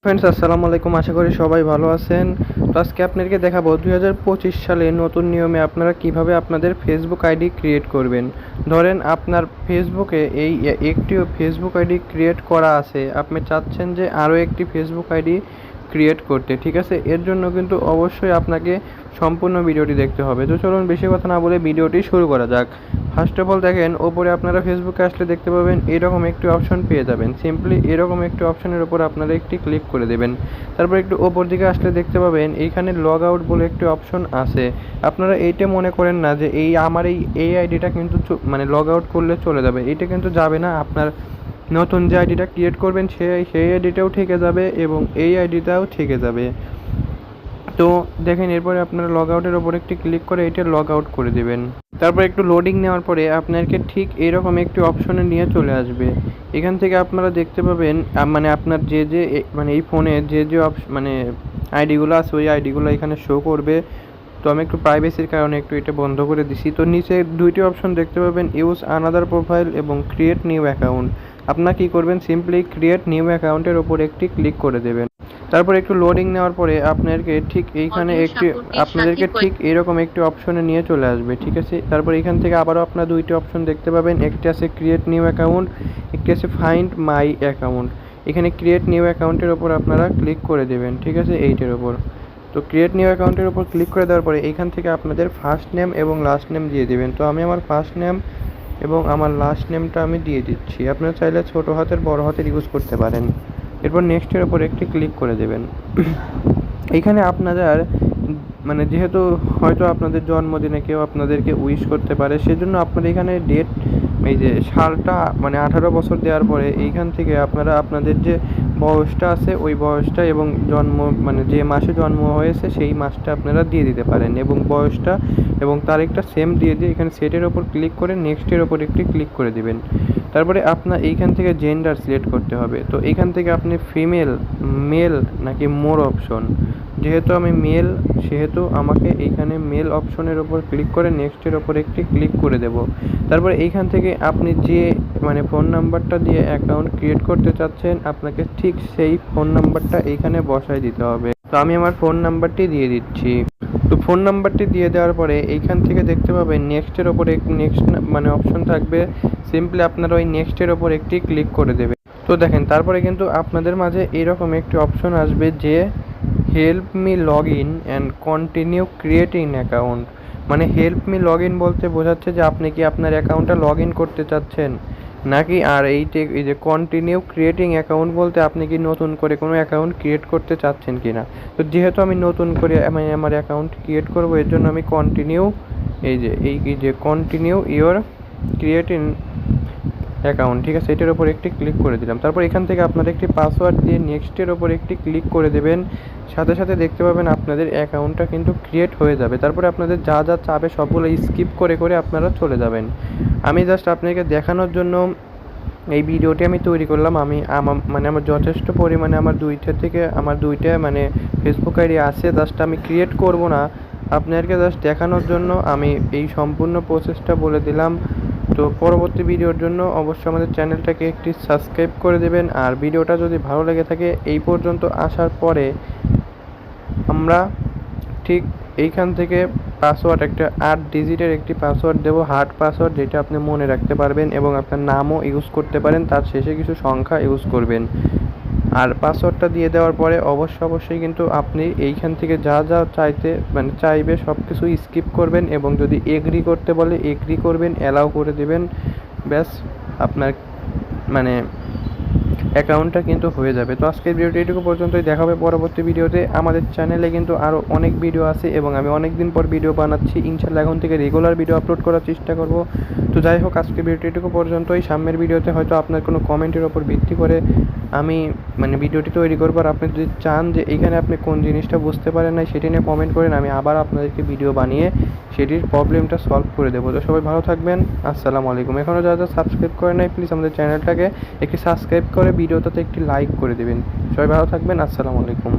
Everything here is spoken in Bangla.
ফ্রেন্ডস আসসালামু আলাইকুম, আশা করি সবাই ভালো আছেন। তো আজকে আপনাদেরকে দেখাবো 2025 সালে নতুন নিয়মে আপনারা কিভাবে আপনাদের ফেসবুক আইডি ক্রিয়েট করবেন। ধরেন আপনার ফেসবুকে একটিও ফেসবুক আইডি ক্রিয়েট করা আছে, আপনি চাচ্ছেন যে আরও একটি ফেসবুক আইডি ক্রিয়েট করতে, ঠিক আছে? এর জন্য কিন্তু অবশ্যই আপনাকে সম্পূর্ণ ভিডিওটি দেখতে হবে। তো চলুন বেশি কথা না বলে ভিডিওটি শুরু করা যাক। ফার্স্ট অফ অল দেখেন, ওপরে আপনারা ফেসবুকে আসলে দেখতে পাবেন এরকম একটি অপশন পেয়ে যাবেন। সিম্পলি এরকম একটি অপশনের উপর আপনারা একটি ক্লিক করে দেবেন। তারপর একটু ওপর দিকে আসলে দেখতে পাবেন এইখানে লগ আউট বলে একটি অপশন আছে। আপনারা এইটা মনে করেন না যে আমার এই আইডিটা কিন্তু মানে লগ আউট করলে চলে যাবে, এটা কিন্তু যাবে না। আপনার নতুন যে আইডিটা ক্রিয়েট করবেন সেই আইডিটাও থেকে যাবে এবং এই আইডিটাও থেকে যাবে। তো দেখেন, এরপরে আপনারা লগ আউটের ওপর একটি ক্লিক করে এটা লগ আউট করে দেবেন। তারপর একটু লোডিং নেওয়ার পরে আপনাকে ঠিক এরকম একটি অপশনে নিয়ে চলে আসবে। এখান থেকে আপনারা দেখতে পাবেন মানে আপনার যে মানে এই ফোনে যে মানে আইডিগুলো আছে ওই আইডিগুলো এখানে শো করবে। তো আমি একটু প্রাইভেসির কারণে একটু এটা বন্ধ করে দিছি। তো নিচে দুইটি অপশন দেখতে পাবেন, ইউজ আনাদার প্রোফাইল এবং ক্রিয়েট নিউ অ্যাকাউন্ট। আপনারা কী করবেন, সিম্পলি ক্রিয়েট নিউ অ্যাকাউন্টের ওপর একটি ক্লিক করে দেবেন। তারপর একটু লোডিং নেওয়ার পরে আপনাদেরকে ঠিক এরকম একটি অপশনে নিয়ে চলে আসবে, ঠিক আছে? তারপর এখান থেকে আবারও আপনারা দুইটি অপশন দেখতে পাবেন, একটি আছে ক্রিয়েট নিউ অ্যাকাউন্ট, একটি আছে ফাইন্ড মাই অ্যাকাউন্ট। এখানে ক্রিয়েট নিউ অ্যাকাউন্টের ওপর আপনারা ক্লিক করে দেবেন, ঠিক আছে, এইটার ওপর। তো ক্রিয়েট নিউ অ্যাকাউন্টের উপর ক্লিক করে দেওয়ার পরে এইখান থেকে আপনাদের ফার্স্ট নেম এবং লাস্ট নেম দিয়ে দেবেন। তো আমি আমার ফার্স্ট নেম এবং আমার লাস্ট নেমটা আমি দিয়ে দিচ্ছি। আপনারা চাইলে ছোটো হাতের বড় হাতের ইউজ করতে পারেন। এরপর নেক্সটের ওপর একটি ক্লিক করে দেবেন। এইখানে আপনাদের মানে যেহেতু হয়তো আপনাদের জন্মদিনে কেউ আপনাদেরকে উইশ করতে পারে, সেজন্য আপনারা এখানে ডেট এই যে সালটা মানে 18 বছর দেওয়ার পরে এইখান থেকে আপনারা আপনাদের যে বয়সটা আছে ওই বয়সটা এবং জন্ম মানে যে মাসে জন্ম হয়েছে সেই মাসটা আপনারা দিয়ে দিতে পারেন এবং বয়সটা এবং তারিখটা সেম দিয়ে এখানে সেটের ওপর ক্লিক করে নেক্সটের ওপর একটি ক্লিক করে দিবেন। তারপরে আপনার এইখান থেকে জেন্ডার সিলেক্ট করতে হবে। তো এইখান থেকে আপনি ফিমেল, মেল নাকি মোর অপশন, যেহেতু আমি মেল সেহেতু আমাকে এইখানে মেল অপশনের ওপর ক্লিক করে নেক্সটের ওপর একটি ক্লিক করে দেব। তারপরে এইখান থেকে আপনি যে মানে ফোন নাম্বারটা দিয়ে অ্যাকাউন্ট ক্রিয়েট করতে চাচ্ছেন আপনাকে ঠিক সেই ফোন নাম্বারটা এইখানে বসায় দিতে হবে। তো আমি আমার ফোন নাম্বারটি দিয়ে দিচ্ছি। তো ফোন নাম্বারটি দিয়ে দেওয়ার পরে এইখান থেকে দেখতে পাবেন নেক্সটের ওপর নেক্সট মানে অপশন থাকবে। সিম্পলি আপনারা ওই নেক্সটের ওপর একটি ক্লিক করে দেবেন। তো দেখেন, তারপরে কিন্তু আপনাদের মাঝে এরকম একটি অপশন আসবে যে help me log in and continue creating account. মানে হেল্প মি লগ ইন বলতে বোঝাচ্ছে যে আপনি কি আপনার অ্যাকাউন্টটা লগ ইন করতে চাচ্ছেন নাকি, আর এই যে কন্টিনিউ ক্রিয়েটিং অ্যাকাউন্ট বলতে আপনি কি নতুন করে কোনো অ্যাকাউন্ট ক্রিয়েট করতে চাচ্ছেন কি না। তো যেহেতু আমি নতুন করে মানে আমার অ্যাকাউন্ট ক্রিয়েট করবো, এর জন্য আমি কন্টিনিউ এই যে কন্টিনিউ ইওর ক্রিয়েটিং অ্যাকাউন্ট, ঠিক আছে, এটার ওপর একটি ক্লিক করে দিলাম। তারপর এখান থেকে আপনাদের একটি পাসওয়ার্ড দিয়ে নেক্সটের ওপর একটি ক্লিক করে দেবেন। সাথে সাথে দেখতে পাবেন আপনাদের অ্যাকাউন্টটা কিন্তু ক্রিয়েট হয়ে যাবে। তারপরে আপনাদের যা যা চাবে সবগুলো স্কিপ করে করে আপনারা চলে যাবেন। আমি জাস্ট আপনাকে দেখানোর জন্য এই ভিডিওটি আমি তৈরি করলাম। আমার যথেষ্ট পরিমাণে আমার দুইটা মানে ফেসবুক আইডি আছে, জাস্ট আমি ক্রিয়েট করব না, আপনাদেরকে জাস্ট দেখানোর জন্য আমি এই সম্পূর্ণ প্রসেসটা বলে দিলাম। তো পরবর্তী ভিডিওর জন্য অবশ্যই আমাদের চ্যানেলটাকে একটি সাবস্ক্রাইব করে দেবেন। আর ভিডিওটা যদি ভালো লেগে থাকে, এই পর্যন্ত আসার পরে আমরা ঠিক এইখান থেকে পাসওয়ার্ড একটা 8 ডিজিটের একটি পাসওয়ার্ড দেবো, হার্ড পাসওয়ার্ড, যেটা আপনি মনে রাখতে পারবেন এবং আপনার নামও ইউজ করতে পারেন, তার শেষে কিছু সংখ্যা ইউজ করবেন। আর পাসওয়ার্ডটা দিয়ে দেওয়ার পরে অবশ্যই কিন্তু আপনি এইখান থেকে যা যা চাইবে সব কিছু স্কিপ করবেন এবং যদি এগ্রি করতে বলে এগ্রি করবেন, অ্যালাউ করে দেবেন। ব্যাস, আপনার মানে অ্যাকাউন্টটা কিন্তু হয়ে যাবে। তো আজকের ভিডিওটি এটুকু পর্যন্তই, দেখা হবে পরবর্তী ভিডিওতে। আমাদের চ্যানেলে কিন্তু আরও অনেক ভিডিও আছে এবং আমি অনেক দিন পর ভিডিও বানাচ্ছি, ইনশাআল্লাহ এখন থেকে রেগুলার ভিডিও আপলোড করার চেষ্টা করব। তো যাই হোক, আজকের ভিডিওটি এটুকু পর্যন্তই। সামনের ভিডিওতে হয়তো আপনার কোনো কমেন্টের ওপর ভিত্তি করে আমি মানে ভিডিওটি তৈরি করবো। আর আপনি যদি চান যে এইখানে আপনি কোন জিনিসটা বুঝতে পারেন না সেটি নিয়ে কমেন্ট করেন, আমি আবার আপনাদেরকে ভিডিও বানিয়ে সেটির প্রবলেমটা সলভ করে দেবো। তো সবাই ভালো থাকবেন, আসসালামু আলাইকুম। এখনও যারা সাবস্ক্রাইব করে নাই প্লিজ আমাদের চ্যানেলটাকে একটি সাবস্ক্রাইব করে ভিডিওটাতে একটি লাইক করে দেবেন। সবাই ভালো থাকবেন, আসসালামু আলাইকুম।